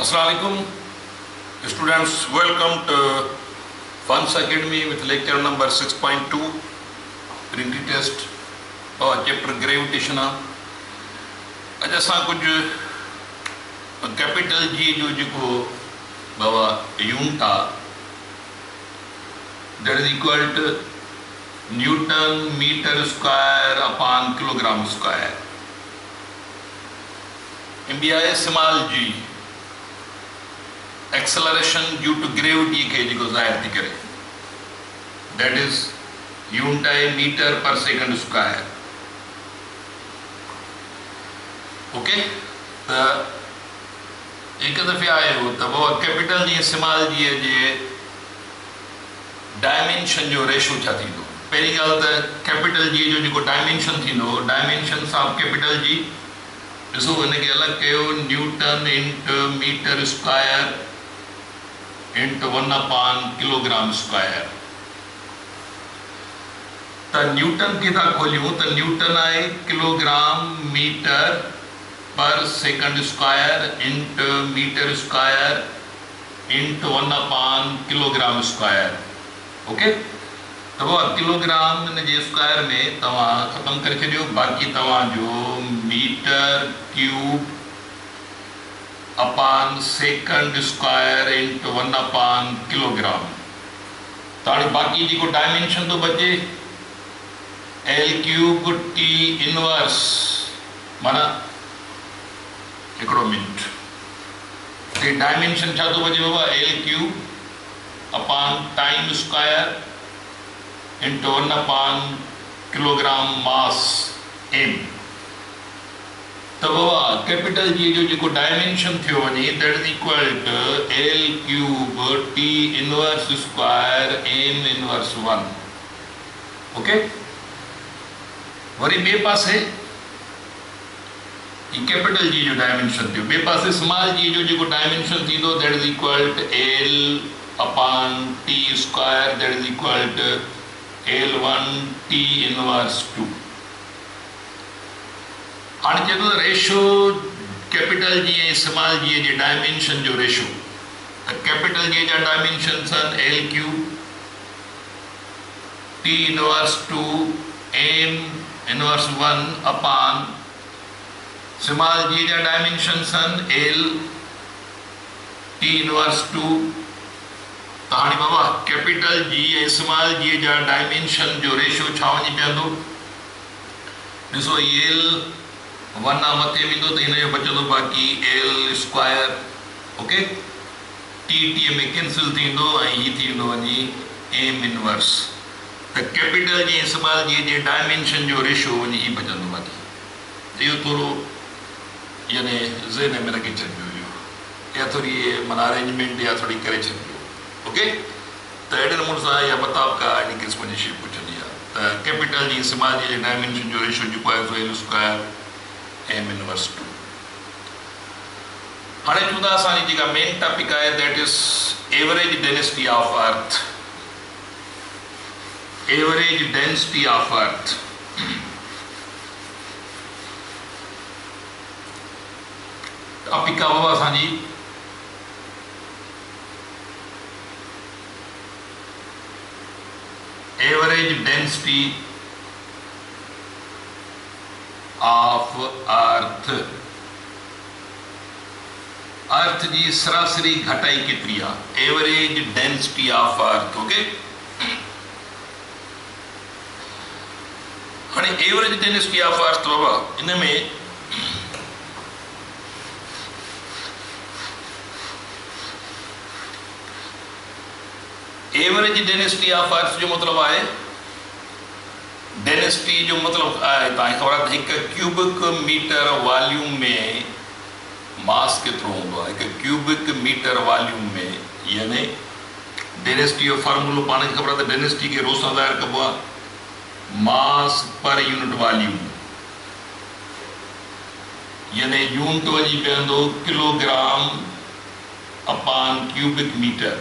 Assalamualaikum students, welcome to Funds Academy with lecture number 6.2 printed test और chapter gravitation। आज असां कुछ capital G जो जेको बाबा unit that is equal to Newton meter square upon kilogram square। India small g acceleration due to gravity के जो ज़ाहिर थी करे, दैट इज यूनिट आहे metre per second square. Okay, तो एक दफ़े आयो तो वो कैपिटल जी स्मॉल जी जे डायमेंशन जो रेशो छा थींदो। पहिरीं ॻाल्हि त कैपिटल जी जो जेको डायमेंशन थींदो, डायमेंशन ऑफ कैपिटल जी ॾिसो हिनखे अलॻि कयो, Newton into metre square into 1 kilogram square. तो न्यूटन के था खोलियूं तो न्यूटन आहे kilogram metre per second square into metre square into 1 kilogram square. Okay, तो वो किलोग्राम जे स्क्वायर में तव्हां ख़त्म करे छॾियो, बाक़ी तव्हांजो metre cube upon second square into 1 kilogram. तो हाणे बाक़ी जेको डायमेंशन तो बचे एल क्यूब टी इनवर्स, माना हिकिड़ो मिनट, ये डायमेंशन छा तो बचे बाबा, L cube upon time square into 1 kilogram mass M. तो बाबा कैपिटल जी जो जेको डायमेंशन थियो वञे that is equal to L cube T inverse square M inverse 1। Okay, वरी बे पासे कैपिटल जी जो डायमेंशन थियो, बे पासे स्मॉल जी जो जेको डायमेंशन थींदो that is equal to L upon T square that is equal to L1 T inverse 2। हाणे चए थो रेशो कैपिटल जी ऐं स्मॉल जी जे डायमेंशन जो रेशो, त कैपिटल जी जा डायमेंशन सन L cube T inverse 2 M inverse 1 upon small g जा डायमेंशन सन एल टी इनवर्स 2। तो हाँ बाबा कैपिटल जी ऐं स्मॉल जी जा डायमेंशन जो रेशो छा वञी पवंदो, ॾिसो एल 1 मथे वेंदो तो हिन जो बचंदो बाक़ी एल स्क्वायर। ओके, टी में कैंसिल थींदो ऐं हीअ थी वेंदो वञी एम इनवर्स। तो कैपिटल जी ऐं स्मॉल जी जे डायमेंशन जो रेशो वञी हीअ बचंदो बाक़ी। इहो थोरो यानी ज़हन में रखी छॾियो हुयो, या थोरी माना अरेंजमेंट या थोड़ी करे छॾियो। ओके, तो अड़े नमूने से या बताब का अड़ी किस्म जी शइ पुछंदी आहे। तो कैपिटल जी स्मॉल जी डायमेंशन जो रेशो जो है so L square M inverse 2। हाणे चूंदा असांजी जेका मेन टॉपिक है that is average density of earth. Average density of earth topic का बाबा असांजी एवरेज डेंसिटी ऑफ अर्थ। अर्थ जी सरासरी घटाई केतरी आ, average density of earth. Okay, हाणे एवरेज डेंसिटी ऑफ अर्थ बाबा इन में एवरेज डेंसिटी ऑफ अर्थ जो मतलब है, डेंसिटी जो मतलब है ख़बर है, एक क्यूबिक मीटर वॉल्यूम में मास केतिरो हूंदो आहे, एक क्यूबिक मीटर वॉल्यूम में, यानी डेंसिटी जो फार्मूलो पाण खे ख़बर है, डेंसिटी के रोज़ ज़ाहिर कबो आहे मास पर यूनिट वॉल्यूम, यानी यूनिट वञी पवंदो किलोग्राम अपॉन क्यूबिक मीटर।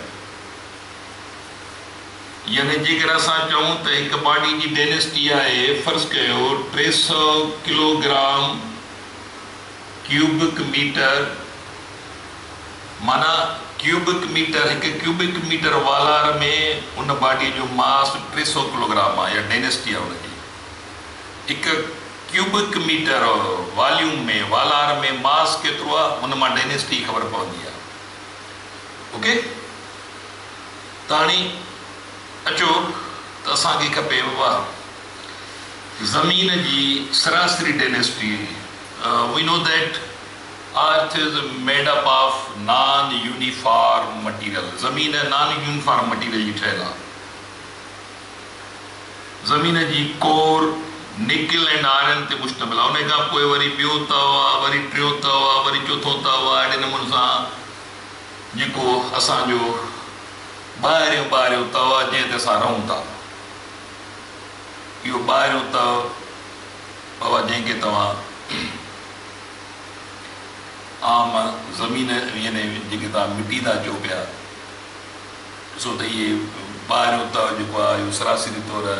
यानी जेकर असां चऊं तो एक बॉडी की डेंसिटी है फर्ज कयो 300 किलोग्राम क्यूबिक मीटर माना क्यूबिक मीटर, एक क्यूबिक मीटर वालार में उन बॉडी जो मास 300 किलोग्राम है या डेंसिटी है उनकी। एक क्यूबिक मीटर वॉल्यूम में वालार में मास केतिरो आहे उन मां डेंसिटी ख़बर पवंदी आहे। ओके, त हाणे अचो त असांखे खपे बाबा ज़मीन जी सरासरी density. We know that earth is made up of non uniform material. ज़मीन नॉन यूनिफॉर्म मटीरियल जी ठहियल आहे। ज़मीन जी कोर निकिल एंड आयरन ते मुश्तमिल आहे। उन खां पोइ वरी ॿियो तव आहे, वरी टियों तव आहे, वरी चौथों तव आहे। अहिड़े नमूने सां जेको असांजो ॿाहिरियों तव आहे जंहिं ते असां रहूं था, इहो ॿाहिरियों तव बाबा जंहिंखे तव्हां आम ज़मीन यानी जेके तव्हां मिटी था चओ पिया, ॾिसो त इहे ॿाहिरियों तव जेको आहे इहो सरासरी तौरु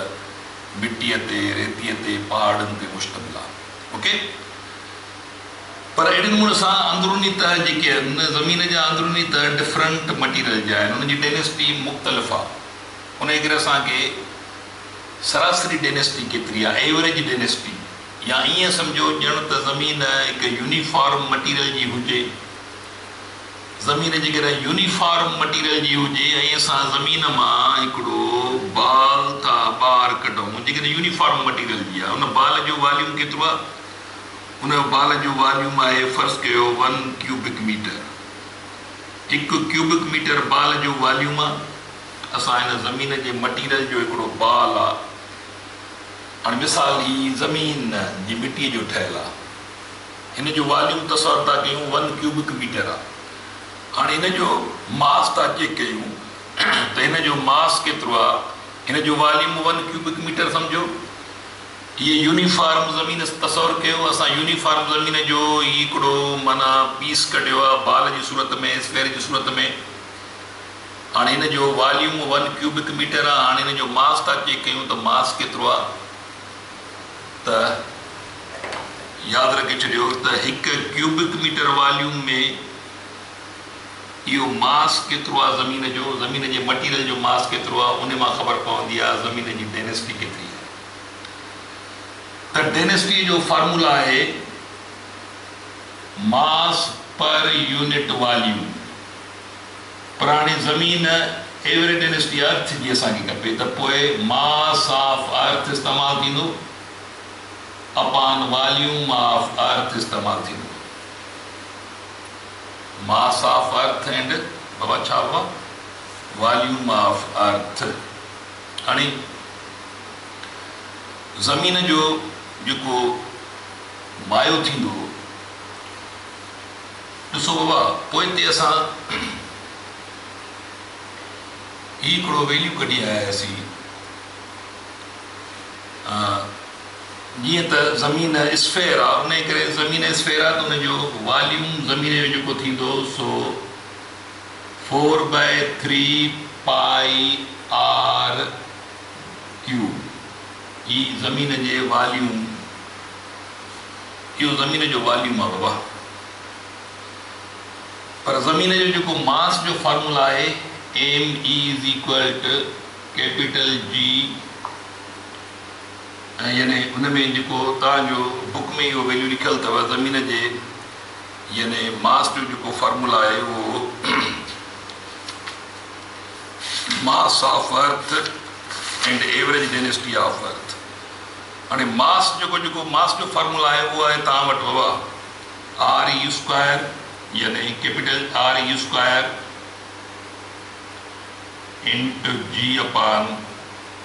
मिटीअ ते, रेतीअ ते, पहाड़नि ते मुश्तमिल आहे। ओके, पर अहिड़े नमूने सां अंदरूनी तह जेके आहिनि ज़मीन जा अंदरूनी तह डिफरेंट मटीरियल जा आहिनि, उनजी डेंसिटी मुख़्तलिफ़ आहे। उन करे असांखे सरासरी डेंसिटी केतिरी आहे, एवरेज डेंसिटी, या ईअं सम्झो ॼण त ज़मीन हिकु यूनिफॉर्म मटीरियल जी हुजे। ज़मीन जेकॾहिं यूनिफॉर्म मटीरियल जी हुजे ऐं असां ज़मीन मां हिकिड़ो बाल था ॿाहिरि कढूं जेकॾहिं यूनिफॉर्म मटीरियल जी आहे, उन बाल जो वॉल्यूम केतिरो आहे? उन बाल जो वॉल्यूम आहे फ़र्ज़ु कयो 1 क्यूबिक मीटर। 1 क्यूबिक मीटर बाल जो वॉल्यूम आहे। असां हिन ज़मीन जे मटीरियल जो हिकिड़ो बाल आहे। हाणे मिसाल ही ज़मीन जी मिटीअ जो ठहियलु आहे, हिन जो वॉल्यूम तसवुरु था कयूं 1 क्यूबिक मीटर आहे। हाणे हिन जो मास था चेक कयूं त हिन जो मास केतिरो आहे। हिन जो वॉल्यूम 1 क्यूबिक मीटर सम्झो। ये यूनिफॉर्म ज़मीन तसवुरु कयो असां। यूनिफॉर्म ज़मीन जो हिकिड़ो माना पीस कढियो आहे बाल जी सूरत में, स्फेयर जी सूरत में। हाणे हिन जो वॉल्यूम 1 क्यूबिक मीटर आहे। हाणे हिन जो मास था चेक कयूं त मास केतिरो आहे। त यादि रखे छॾियो त 1 क्यूबिक मीटर वॉल्यूम में इहो मास केतिरो आहे ज़मीन जो, ज़मीन जे मटीरियल जो मास केतिरो आहे, उन मां ख़बर पवंदी आहे ज़मीन जी डेंसिटी केतिरी आहे। त डेंसिटी जो फॉर्मूला आहे मास पर यूनिट वॉल्यूम। पर हाणे ज़मीन एवरेज डेंसिटी अर्थ जी असांखे खपे, त पोइ मास ऑफ अर्थ इस्तेमालु थींदो अपॉन वॉल्यूम ऑफ अर्थ इस्तेमालु थींदो। मास ऑफ अर्थ एंड बाबा छा हुआ वॉल्यूम ऑफ अर्थ। हाणे ज़मीन जो जेको मायो थींदो, ॾिसो बाबा पोइ ते असां हिकिड़ो वैल्यू कढी आयासीं। जीअं त ज़मीन स्फेयर आहे, उन करे ज़मीन स्फेयर आहे त उनजो वॉल्यूम ज़मीन जो जेको थींदो सो 4/3 पाई आर क्यूब। ही ज़मीन जे वॉल्यूम, इहो ज़मीन जो वॉल्यूम आहे बाबा। पर ज़मीन जो जेको मास जो फॉर्मूला आहे ME = कैपिटल G, यानी उन में जेको तव्हांजो बुक में इहो वैल्यू लिखियलु अथव ज़मीन जे यानी मास जो जेको फॉर्मूला आहे उहो मास of earth and average density of अर्थ। हाणे मास जेको मास जो फॉर्मूला आहे उहो आहे तव्हां वटि बाबा RE² यानी capital RE² × G upon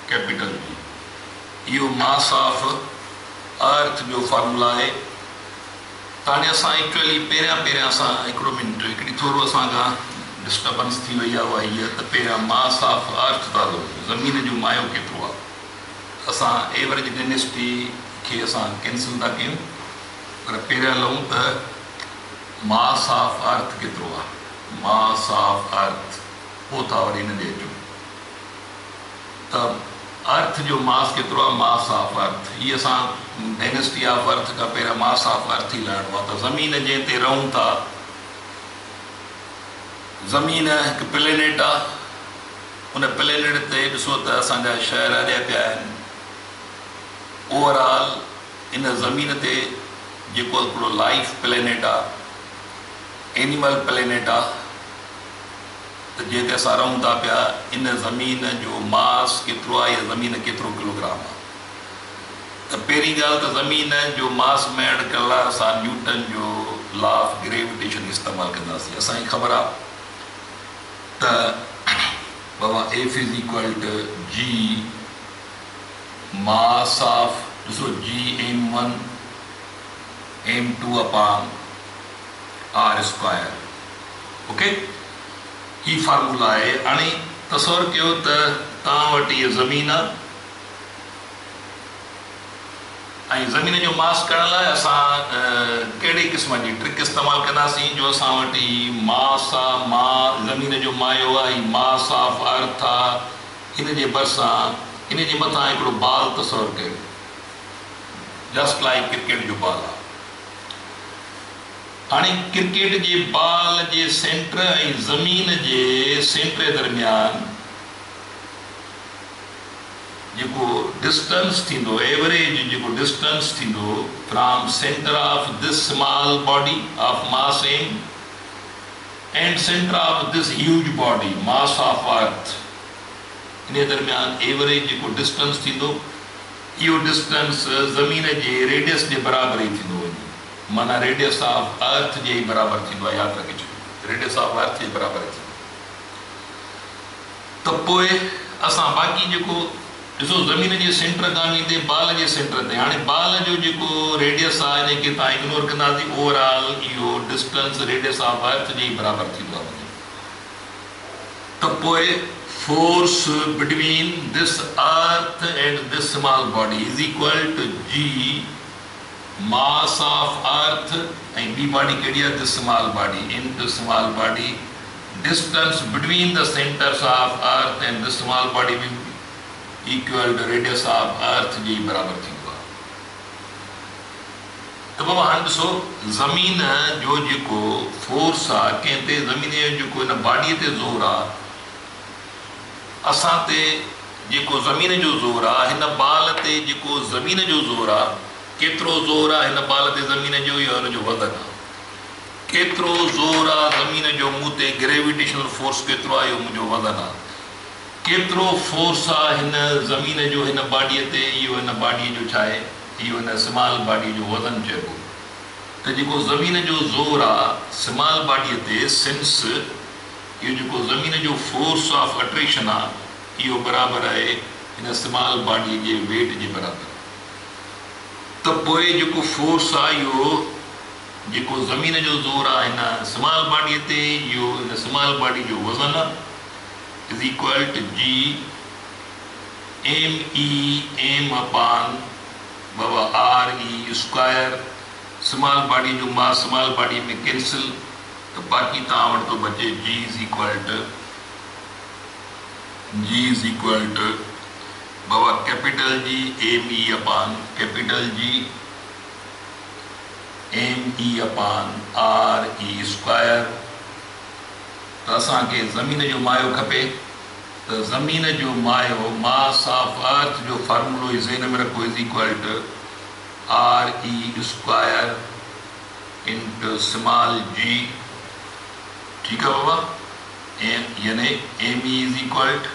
capital G। इहो मास ऑफ अर्थ जो फॉर्मूला आहे। हाणे असां एक्चुअली पहिरियां असां हिकिड़ो मिनट हिकिड़ी थोरो असां खां डिस्टर्बेंस थी वई आहे उहा हीअ त पहिरियां मास ऑफ अर्थ था लहूं, ज़मीन जो मायो केतिरो आहे। असां एवरेज डेंसिटी खे असां कैंसिल था कयूं, पर पहिरियां लहूं त मास ऑफ अर्थ केतिरो आहे। मास ऑफ अर्थ पोइ था वरी हिन ॾे अचूं त अर्थ जो मास केतिरो आहे। मास ऑफ अर्थ हीअ असां डेंसिटी ऑफ अर्थ खां पहिरियां मास ऑफ अर्थ ई लहणो आहे। त ज़मीन जंहिं ते रहूं था ज़मीन हिकु प्लेनेट आहे, उन प्लेनेट ते ॾिसो त असांजा शहर अॼु पिया आहिनि। ओवरऑल इन ज़मीन ते जेको हिकिड़ो लाइफ प्लेनेट आहे, एनिमल प्लेनेट आहे, त जेके असां रहूं था पिया, इन ज़मीन जो मास केतिरो आहे, इहा ज़मीन केतिरो किलोग्राम आहे। त पहिरीं ॻाल्हि त ज़मीन जो मास मेजर करण लाइ असां न्यूटन जो लॉ ऑफ ग्रेविटेशन इस्तेमालु कंदासीं। असांखे ख़बर आहे त बाबा F is equal to G mass of, ॾिसो G m1 m2 upon r square. Okay, ही फार्मूला आहे। हाणे तसवर कयो त तव्हां वटि इहा ज़मीन आहे ऐं ज़मीन जो मास करण लाइ असां कहिड़े क़िस्म जी ट्रिक इस्तेमालु कंदासीं? जो असां वटि मास आहे, ज़मीन जो मायो आहे, मास ऑफ अर्थ आहे, हिन जे भरिसां, हिन जे मथां हिकिड़ो बॉल तसवर कयो, जस्ट लाइक क्रिकेट जो बॉल आहे। हाणे क्रिकेट जे बॉल जे सेंटर ऐं ज़मीन जे सेंटर दरमियान जेको डिस्टेंस थींदो, एवरेज जेको डिस्टेंस थींदो from centre of this small body of mass M and centre of this huge body mass of Earth, इन दरमियान एवरेज जेको डिस्टेंस थींदो, इहो डिस्टेंस ज़मीन जे रेडियस जे बराबरि ई थींदो वञे, माना रेडियस ऑफ अर्थ जे ई बराबरि थींदो आहे। यादि रखिजो, रेडियस ऑफ अर्थ जे बराबरि थींदो। त पोइ असां बाक़ी जेको ॾिसो, ज़मीन जे सेंटर खां वेंदे बॉल जे सेंटर ते, हाणे बॉल जो जेको रेडियस आहे इनखे तव्हां इग्नोर कंदासीं। ओवरऑल इहो डिस्टेंस रेडियस ऑफ अर्थ जे ई बराबरि थींदो आहे। त पोइ force between this earth and this small body is equal to G mass of earth ऐं ॿी बॉडी कहिड़ी आहे, this small body, into small body distance between the centres of earth and this small body will equal to radius of earth जे बराबरि थींदो आहे। त बाबा हाणे ॾिसो, ज़मीन जो जेको फोर्स आहे, कंहिं ते ज़मीन जो जेको हिन बॉडीअ ते ज़ोर आहे, असां ते जेको ज़मीन जो ज़ोर आहे, हिन बाल ते जेको ज़मीन जो ज़ोर आहे, केतिरो ज़ोर आहे हिन बाल ते ज़मीन जो, इहो हुनजो वज़न आहे। केतिरो ज़ोर आहे ज़मीन जो मूं ते, ग्रेविटेशनल फोर्स केतिरो आहे, इहो मुंहिंजो वज़न आहे। केतिरो फोर्स आहे हिन ज़मीन जो हिन बॉडीअ ते, इहो हिन बॉडीअ जो छा आहे, इहो हिन स्मॉल बॉडीअ जो वज़न चइबो। त जेको ज़मीन जो ज़ोर आहे स्मॉल बॉडीअ ते, सिंस इहो जेको ज़मीन जो फोर्स ऑफ अट्रैक्शन आहे, इहो बराबरि आहे हिन स्मॉल बॉडीअ जे वेट जे बराबरि। त पोइ जेको फोर्स आहे, इहो जेको ज़मीन जो ज़ोर आहे हिन स्मॉल बॉडीअ ते, इहो हिन स्मॉल बॉडी जो वज़न आहे, is equal to G m upon बाबा RE स्क्वायर। स्मॉल बॉडी जो मास स्मॉल बॉडी में कैंसिल, तो बाक़ी तव्हां वटि थो बचे G इज़ इक्वल टू बाबा capital G ME upon capital G ME upon RE square. त असांखे ज़मीन जो मायो खपे, त ज़मीन जो मायो मास ऑफ अर्थ जो फार्मूलो ई ज़हन में रखो, is equal to RE square into small g। ठीक है बाबा, यानी ME is equal to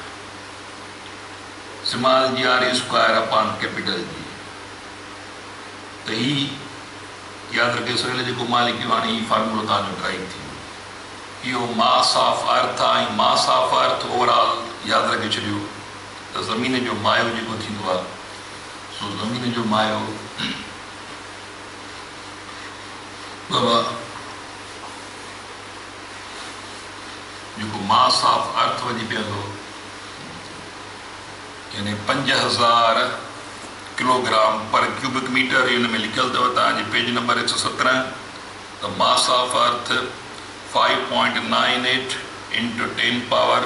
small g RE square upon capital G। त ही यादि रखे सवेल जेको मां लिखियो, हाणे ही फार्मूलो तव्हांजो ड्राइव थी। इहो मास ऑफ अर्थ आहे, मास ऑफ अर्थ ओवरऑल यादि रखे छॾियो त ज़मीन जो मायो जेको थींदो आहे, सो ज़मीन जो मायो बाबा जेको मास ऑफ अर्थ वञी पवंदो, यानी 5000 किलोग्राम पर क्यूबिक मीटर, हिन में लिखियलु अथव तव्हांजे पेज नंबर 117। त मास of earth 5.98 into 10 power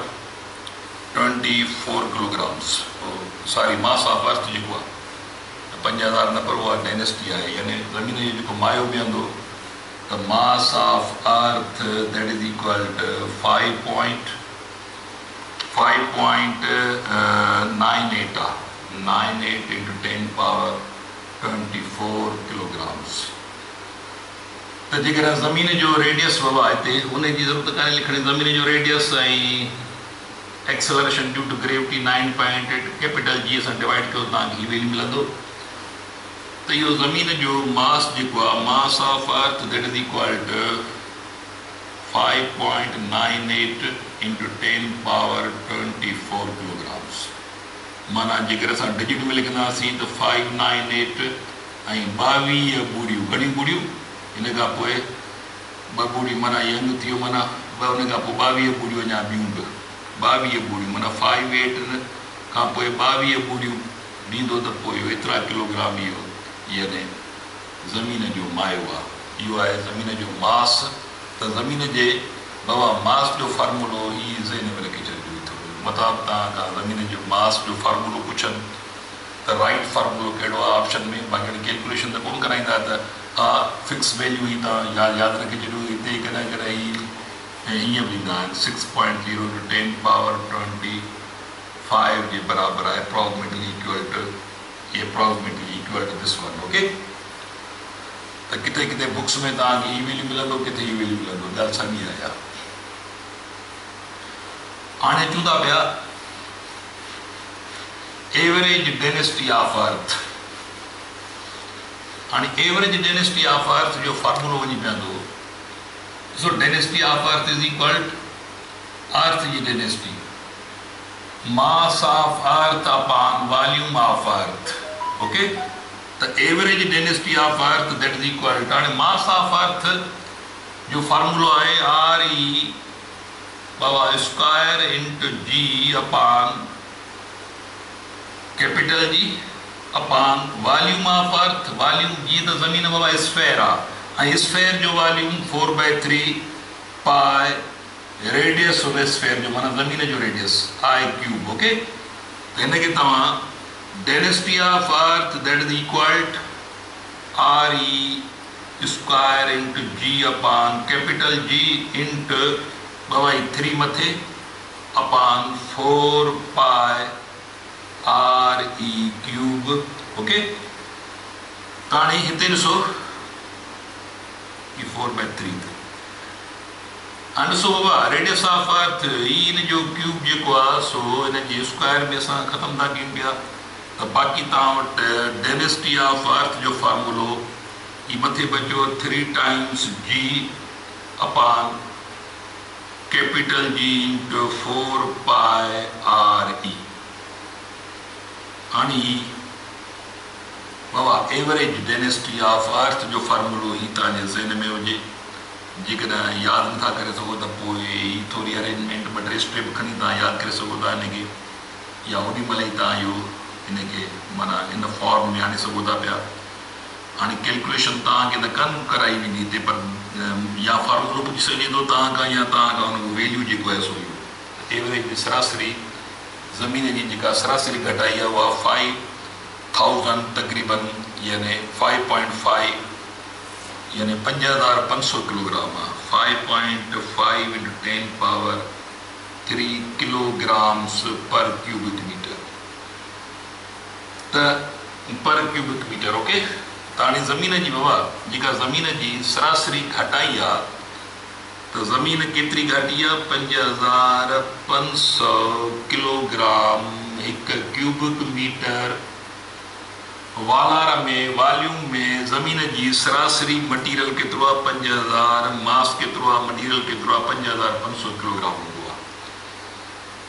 24 kilograms। Sorry, mass of अर्थ जेको आहे 5000 न पर उहा डायनेस्टी आहे, यानी ज़मीन जो जेको मायो बीहंदो the mass of earth that is equal to 5.98 into 10 power 24 kilograms. तो जेकर ज़मीन जो रेडियस बाबा हिते उन जी ज़रूरत कान्हे लिखणी ज़मीन जो रेडियस ऐं acceleration due to gravity 9.8 capital G सां डिवाइड कयो तव्हांखे ही वैल्यू मिलंदो. तो इहो ज़मीन जो मास जेको आहे mass of earth that is equal to 5.98 into 10 power 24 kilograms. माना जेकर असां डिजिट में लिखंदासीं त 598 ऐं 22 ॿुड़ियूं घणियूं ॿुड़ियूं इन खां पोइ 2 ॿुड़ियूं माना यंग थियो माना उन खां पोइ 22 ॿुड़ियूं अञा ॿियूं बि 22 ॿुड़ियूं माना 58 खां पोइ 22 ॿुड़ियूं ॾींदो त पोइ एतिरा किलोग्राम इहो यानी ज़मीन जो मायो आहे. इहो आहे ज़मीन जो मास. त ज़मीन जे बाबा मास जो फार्मूलो ही ज़हन में रखी छॾिजो. मतिलबु तव्हां खां ज़मीन जो मास जो फार्मूलो पुछनि त राइट फार्मूलो कहिड़ो आहे ऑप्शन में. बाक़ी कैलकुलेशन त कोन कराईंदा त हा फिक्स वैल्यू ई तव्हां यादि रखी छॾियो. हिते कॾहिं कॾहिं हीअं बि ॾींदा आहिनि 6.0 into 10 power 25 जे बराबरि आहे approximately equal to this one. Okay. त किथे किथे बुक्स में तव्हांखे ही वैल्यू मिलंदो किथे ही वैल्यू मिलंदो. ॻाल्हि साॻी आहे. हाणे अचूं था पिया एवरेज डेंसिटी ऑफ अर्थ. हाणे एवरेज डेंसिटी ऑफ अर्थ जो फार्मूलो वञी पवंदो. So density of earth is equal earth जी density mass of earth upon volume of earth. Okay. तो average density of earth that is equal to हाणे mass of earth जो फार्मूलो है RE बाबा square into G upon capital G upon volume of earth. Volume जी तो ज़मीन बाबा स्फेयर है. स्फेयर जो volume 4/3 pi radius of sphere जो माना ज़मीन जो रेडियस I3. ओके. तो इनके तव्हां density of earth that is equal RE square into G upon capital G into बाबा 3 मथे अपॉन 4 पाई RE3. ओके. हाणे हिते ॾिसो 4/3 ॾिसो बाबा रेडियस ऑफ अर्थ इन जो क्यूब जेको आहे सो इन जे स्क्वायर में असां ख़तम था कयूं पिया. त बाक़ी तव्हां वटि डेंसिटी ऑफ अर्थ जो फार्मूलो ही मथे बचो 3 times G upon capital G into 4 पाई RE. हाणे बाबा एवरेज डेंसिटी ऑफ अर्थ जो फार्मूलो ही तव्हांजे ज़हन में हुजे. जेकॾहिं यादि नथा करे सघो त पोइ ही थोरी अरेंजमेंट ॿ टे स्टेप खणी तव्हां यादि करे सघो था हिनखे या ओॾी महिल ई तव्हां इहो हिनखे माना इन फॉर्म में आणे सघो था पिया. हाणे कैलकुलेशन तव्हांखे त कन कराई वेंदी हिते पर या फार्मूलो पुछी सघे थो तव्हां खां या तव्हां खां हुन वैल्यू जेको आहे सो इहो एवरेज सरासरी ज़मीन जी जेका सरासरी घटाई आहे उहा 5000 तक़रीबन यानी 5.5 यानी 5500 किलोग्राम आहे. 5.5 into 10 power 3 kilograms per cubic meter. पर क्यूबिक मीटर. ओके. तो हाणे ज़मीन जी बाबा जेका ज़मीन जी सरासरी घटाई आहे तो ज़मीन केतिरी घटी आहे 5500 किलोग्राम हिकु क्यूबिक मीटर. वालार में वॉल्यूम में ज़मीन जी सरासरी मटीरियल केतिरो आहे 5000. मास केतिरो आहे मटीरियल केतिरो आहे 5500 किलोग्राम हूंदो आहे.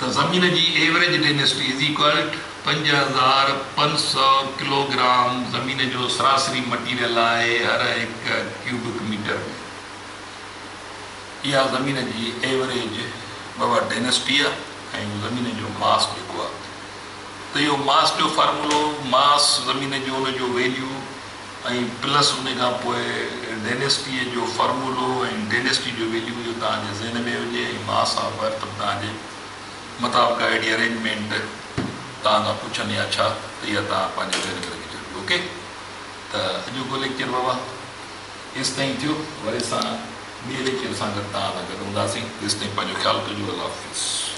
तो ज़मीन जी average density is equal 5500 kilogram ज़मीन जो सरासरी मटीरियल आहे हर हिकु क्यूबिक मीटर में. इहा ज़मीन जी एवरेज बाबा डेंसिटी आहे ऐं ज़मीन जो मास जेको आहे. तो इहो मास जो फार्मूलो मास ज़मीन जो उन जो वैल्यू ऐं प्लस उन खां पोइ डेंसिटी जो फार्मूलो ऐं डेंसिटी जो वैल्यू इहो तव्हांजे ज़हन में हुजे. ऐं मास ऑफ अर्थ तव्हांजे मथां का अहिड़ी अरेंजमेंट तव्हां खां पुछनि या छा त इहा तव्हां पंहिंजे ज़हन में रखी छॾियो. ओके. त अॼोको लेक्चर बाबा इस ताईं थियो, वरी असां ॿिए लेक्चर सां गॾु तव्हां सां गॾु हूंदासीं। तेसि ताईं पंहिंजो ख़्यालु कजो। अल्लाह हाफ़िज़।